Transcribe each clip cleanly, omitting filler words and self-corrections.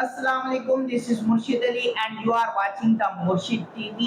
Assalamu alaikum, this is Murshid Ali and you are watching the Murshid TV।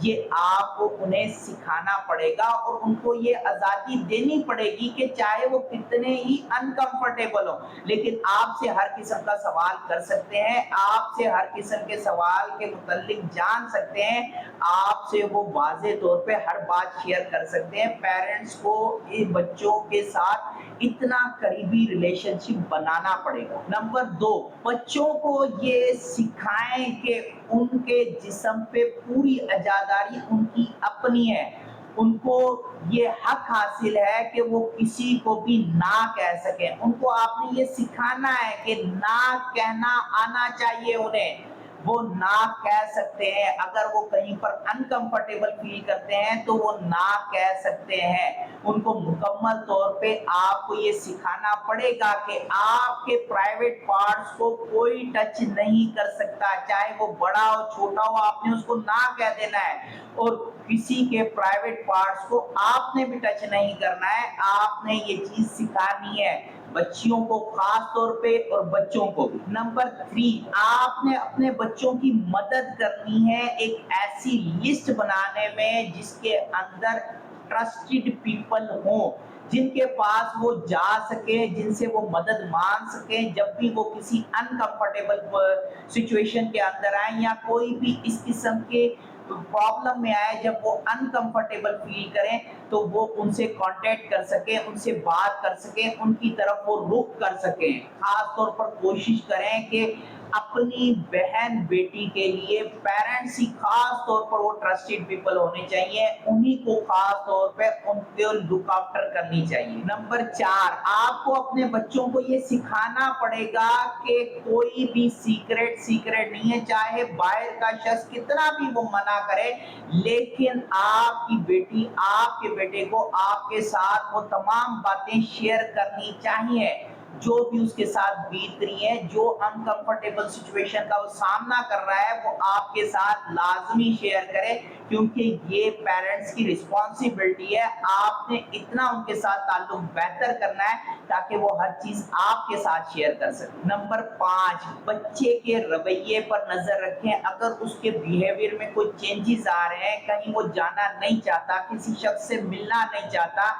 یہ آپ کو انہیں سکھانا پڑے گا اور ان کو یہ آزادی دینی پڑے گی کہ چاہے وہ کتنے ہی انکمفرٹیبل ہو لیکن آپ سے ہر قسم کا سوال کر سکتے ہیں، آپ سے ہر قسم کے سوال کے متعلق جان سکتے ہیں، آپ سے وہ واضح طور پہ ہر بات شیئر کر سکتے ہیں۔ پیرنٹس کو ان بچوں کے ساتھ اتنا قریبی ریلیشن شپ بنانا پڑے گا۔ نمبر 2، بچوں کو یہ سکھائیں کہ ان کے جسم پہ پوری اجازاری ان کی اپنی ہے، ان کو یہ حق حاصل ہے کہ وہ کسی کو بھی نہ کہہ سکیں، ان کو آپ نے یہ سکھانا ہے کہ نہ کہنا آنا چاہیے انہیں، وہ نہ کہہ سکتے ہیں، اگر وہ کہیں پر انکمفرٹیبل فیل کرتے ہیں تو وہ نہ کہہ سکتے ہیں۔ ان کو مکمل طور پہ آپ کو یہ سکھانا پڑے گا کہ آپ کے پرائیویٹ پارٹس کو کوئی ٹچ نہیں کر سکتا، چاہے وہ بڑا ہو چھوٹا ہو، آپ نے اس کو نہ کہہ دینا ہے، اور کسی کے پرائیویٹ پارٹس کو آپ نے بھی ٹچ نہیں کرنا ہے، آپ نے یہ چیز سکھانی ہے بچیوں کو خاص طور پہ اور بچوں کو بھی۔ نمبر 3، آپ نے اپنے بچوں کی مدد کرنی ہے ایک ایسی لسٹ بنانے میں جس کے اندر ٹرسٹڈ پیپل ہوں، جن کے پاس وہ جا سکے، جن سے وہ مدد مانگ سکیں جب بھی وہ کسی انکمفرٹیبل سچویشن کے اندر آئیں یا کوئی بھی اس قسم کے پرابلم میں آئے، جب وہ انکمفرٹیبل فیل کریں تو وہ ان سے کانٹیکٹ کر سکیں، ان سے بات کر سکیں، ان کی طرف وہ رخ کر سکیں۔ خاص طور پر کوشش کریں کہ اپنی بہن بیٹی کے لیے پیرنٹس ہی خاص طور پر وہ ٹرسٹڈ پیپل ہونے چاہیے، انہی کو خاص طور پہ ان کو لک آفٹر کرنی چاہیے۔ نمبر 4، آپ کو اپنے بچوں کو یہ سکھانا پڑے گا کہ کوئی بھی سیکرٹ نہیں ہے، چاہے باہر کا شخص کتنا بھی وہ منع کرے، لیکن آپ کی بیٹی آپ کے بیٹے کو آپ کے ساتھ وہ تمام باتیں شیئر کرنی چاہیے جو بھی اس کے ساتھ بیت رہی ہیں، جو انکمفرٹیبل سچویشن کا وہ سامنا کر رہا ہے، وہ آپ کے ساتھ لازمی شیئر کرے، کیونکہ یہ پیرنٹس کی رسپانسبلٹی ہے۔ آپ نے اتنا ان کے ساتھ تعلق بہتر کرنا ہے تاکہ وہ ہر چیز آپ کے ساتھ شیئر کر سکیں۔ نمبر 5، بچے کے رویے پر نظر رکھیں، اگر اس کے بیہیویئر میں کوئی چینجز آ رہے ہیں، کہیں وہ جانا نہیں چاہتا، کسی شخص سے ملنا نہیں چاہتا،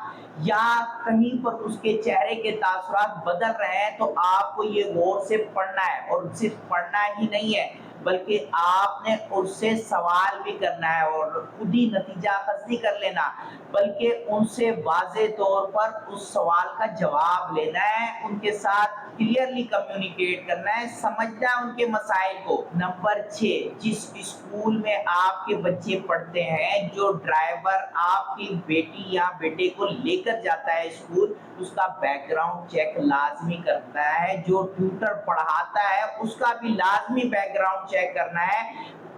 یا کہیں پر اس کے چہرے کے تاثرات بدل رہے ہیں، تو آپ کو یہ غور سے پڑھنا ہے، اور صرف پڑھنا ہی نہیں ہے بلکہ آپ نے اس سے سوال بھی کرنا ہے، اور خود ہی نتیجہ اخذ نہیں کر لینا بلکہ ان سے واضح طور پر اس سوال کا جواب لینا ہے، ان کے ساتھ کلیئرلی کمیونیکیٹ کرنا ہے، سمجھنا ہے ان کے مسائل کو۔ نمبر 6، جس اسکول میں آپ کے بچے پڑھتے ہیں، جو ڈرائیور آپ کی بیٹی یا بیٹے کو لے کر جاتا ہے اسکول، اس کا بیک گراؤنڈ چیک لازمی کرتا ہے، جو ٹیوٹر پڑھاتا ہے اس کا بھی لازمی بیک گراؤنڈ چیک کرنا ہے۔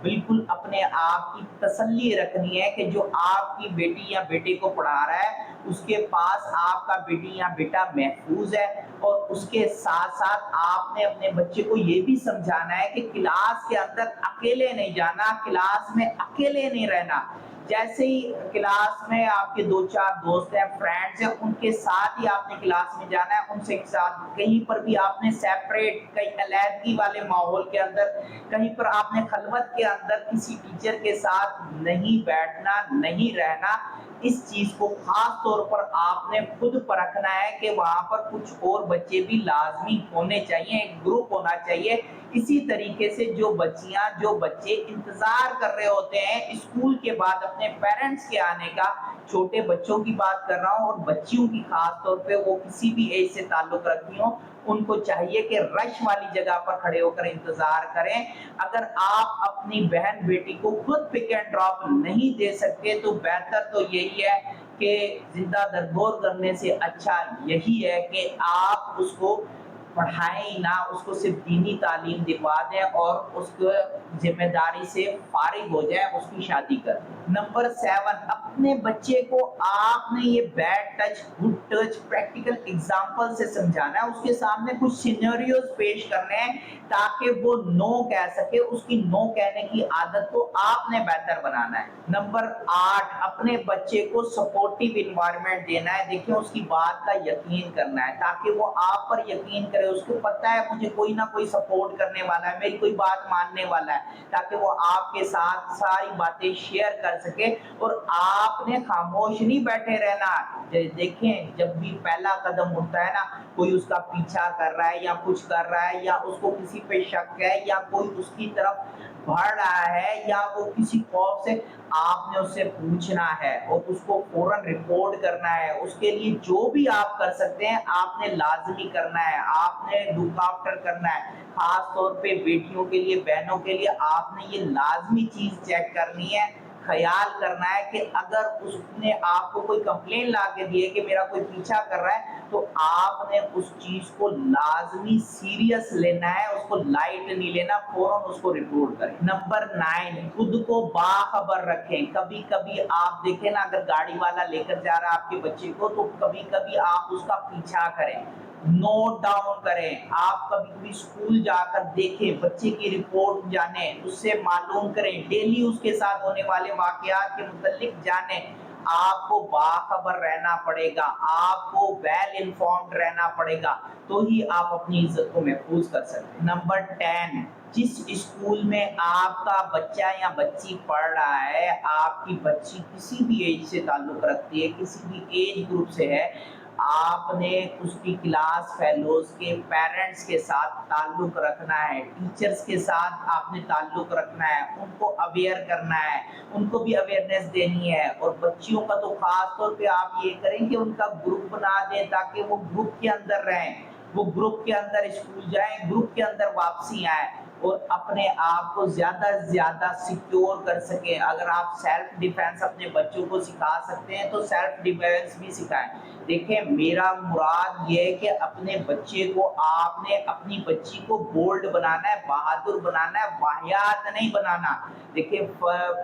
بالکل اپنے آپ کی تسلی رکھنی ہے کہ جو آپ کی بیٹی یا بیٹے کو پڑھا رہا ہے اس کے پاس آپ کا بیٹی یا بیٹا محفوظ ہے، اور اس کے ساتھ ساتھ آپ نے اپنے بچے کو یہ بھی سمجھانا ہے کہ کلاس کے اندر اکیلے نہیں جانا، کلاس میں اکیلے نہیں رہنا، جیسے ہی کلاس میں آپ کے 2-4 دوست ہیں، فرینڈز ہیں، ان کے ساتھ ہی آپ نے کلاس میں جانا ہے، ان سے ساتھ کہیں پر بھی آپ نے سیپریٹ، کہیں علیحدگی والے ماحول کے اندر، کہیں پر آپ نے خلوت کے اندر کسی ٹیچر کے ساتھ نہیں بیٹھنا، نہیں رہنا۔ اس چیز کو خاص طور پر آپ نے خود پرکھنا ہے کہ وہاں پر کچھ اور بچے بھی لازمی ہونے چاہیے، ایک گروپ ہونا چاہیے۔ اسی طریقے سے جو بچیاں، جو بچے انتظار کر رہے ہوتے ہیں اسکول کے بعد اپنے پیرنٹس کے آنے کا، چھوٹے بچوں کی بات کر رہا ہوں اور بچیوں کی خاص طور پہ، وہ کسی بھی ایج سے تعلق رکھتی ہوں، ان کو چاہیے کہ رش والی جگہ پر کھڑے ہو کر انتظار کریں۔ اگر آپ اپنی بہن بیٹی کو خود پک اینڈ ڈراپ نہیں دے سکتے تو بہتر تو یہی ہے کہ زندہ درگور کرنے سے اچھا یہی ہے کہ آپ اس کو پڑھائیں ہی نہ، اس کو صرف دینی تعلیم دلوا دیں اور اس کو ذمہ داری سے فارغ ہو جائے، اس کی شادی کر دیں۔ نمبر 7، اپنے بچے کو آپ نے یہ bed touch good touch practical example سے سمجھانا ہے، اس کے سامنے کچھ سینیریوز پیش کرنے ہیں تاکہ وہ نو کہہ سکے، اس کی نو کہنے کی عادت کو آپ نے بہتر بنانا ہے۔ نمبر 8، اپنے بچے کو سپورٹیو انوائرمنٹ دینا ہے، دیکھیں اس کی بات کا یقین کرنا ہے تاکہ وہ آپ پر یقین کرے، اس کو پتہ ہے مجھے کوئی نہ کوئی سپورٹ کرنے والا ہے, میری کوئی بات ماننے والا ہے, تاکہ وہ آپ کے ساتھ ساری باتیں شیئر کر سکے. اور آپ نے خاموش نہیں بیٹھے رہنا. دیکھیں جب بھی پہلا قدم اٹھتا ہے نا, کوئی اس کا پیچھا کر رہا ہے یا کچھ کر رہا ہے, یا اس کو کسی پہ شک ہے, یا کوئی اس کی طرف بڑھ رہا ہے, یا وہ کسی خوف سے, آپ نے اس سے پوچھنا ہے اور اس کو فوراً رپورٹ کرنا ہے. اس کے لیے جو بھی آپ کر سکتے ہیں آپ نے لازمی کرنا ہے, آپ نے لک آفٹر کرنا ہے. خاص طور پہ بیٹیوں کے لیے, بہنوں کے لیے آپ نے یہ لازمی چیز چیک کرنی ہے, خیال کرنا ہے کہ اگر اس نے آپ کو کوئی کمپلین لا کے دی ہے کہ میرا کوئی پیچھا کر رہا ہے, تو آپ نے اس چیز کو لازمی سیریس لینا ہے, اس کو لائٹ نہیں لینا, فوراً اس کو رپورٹ کریں. نمبر 9, خود کو باخبر رکھیں. کبھی کبھی آپ دیکھیں نا, اگر گاڑی والا لے کر جا رہا ہے آپ کے بچے کو, تو کبھی کبھی آپ اس کا پیچھا کریں, نوٹ ڈاؤن کریں. آپ کبھی کبھی اسکول جا کر دیکھیں, بچے کی رپورٹ جانیں, اس سے معلوم کریں, ڈیلی اس کے ساتھ ہونے والے واقعات کے متعلق جانیں. آپ کو باخبر رہنا پڑے گا, آپ کو ویل انفارمڈ رہنا پڑے گا, تو ہی آپ اپنی عزت کو محفوظ کر سکتے ہیں. نمبر 10, جس اسکول میں آپ کا بچہ یا بچی پڑھ رہا ہے, آپ کی بچی کسی بھی ایج سے تعلق رکھتی ہے, کسی بھی ایج گروپ سے ہے, آپ نے اس کی کلاس فیلوز کے پیرنٹس کے ساتھ تعلق رکھنا ہے, ٹیچرز کے ساتھ آپ نے تعلق رکھنا ہے, ان کو اویئر کرنا ہے, ان کو بھی اویئرنیس دینی ہے. اور بچیوں کا تو خاص طور پہ آپ یہ کریں کہ ان کا گروپ بنا دیں, تاکہ وہ گروپ کے اندر رہیں, وہ گروپ کے اندر اسکول جائیں, گروپ کے اندر واپسی آئیں, اور اپنے آپ کو زیادہ سے زیادہ سیکیور کر سکیں. اگر آپ سیلف ڈیفینس اپنے بچوں کو سکھا سکتے ہیں تو سیلف ڈیفینس بھی سکھائیں. دیکھیں میرا مراد یہ ہے کہ اپنے بچے کو, آپ نے اپنی بچی کو بولڈ بنانا ہے, بہادر بنانا ہے, واہیات نہیں بنانا. دیکھیں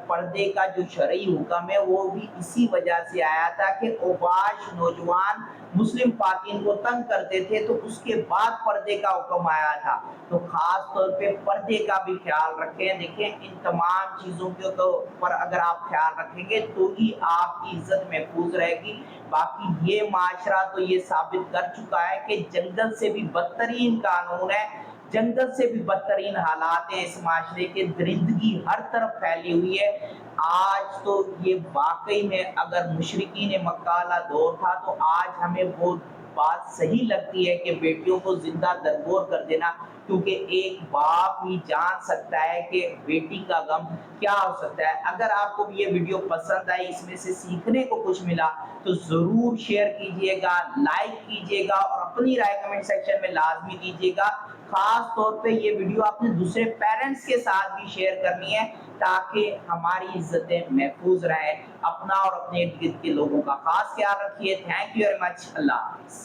پردے کا جو شرعی حکم ہے وہ بھی اسی وجہ سے آیا تھا کہ اوباش نوجوان مسلم خواتین کو تنگ کرتے تھے, تو اس کے بعد پردے کا حکم آیا تھا. تو خاص طور پہ پردے کا بھی خیال رکھیں. دیکھیں ان تمام چیزوں کے پر اگر آپ خیال رکھیں گے تو ہی آپ کی عزت محفوظ رہے گی. باقی یہ معاشرہ تو یہ ثابت کر چکا ہے کہ جنگل سے بھی بدترین قانون ہے, جنگل سے بھی بدترین حالات ہیں اس معاشرے کے, درندگی ہر طرف پھیلی ہوئی ہے. آج تو یہ واقعی میں اگر مشرکین مکہ والا دور تھا, تو آج ہمیں وہ بات صحیح لگتی ہے کہ بیٹیوں کو زندہ درگور کر دینا, کیونکہ ایک باپ ہی جان سکتا ہے کہ بیٹی کا غم کیا ہو سکتا ہے. اگر آپ کو یہ ویڈیو پسند آئی, اس میں سے سیکھنے کو کچھ ملا, تو ضرور شیئر کیجئے گا, لائک کیجئے گا, اور اپنی رائے کمنٹ سیکشن میں لازمی دیجئے گا. خاص طور پہ یہ ویڈیو آپ نے دوسرے پیرنٹس کے ساتھ بھی شیئر کرنی ہے, تاکہ ہماری عزتیں محفوظ رہیں. اپنا اور اپنے ارد گرد کے لوگوں کا خاص خیال رکھیے. Thank you very much. اللہ حافظ.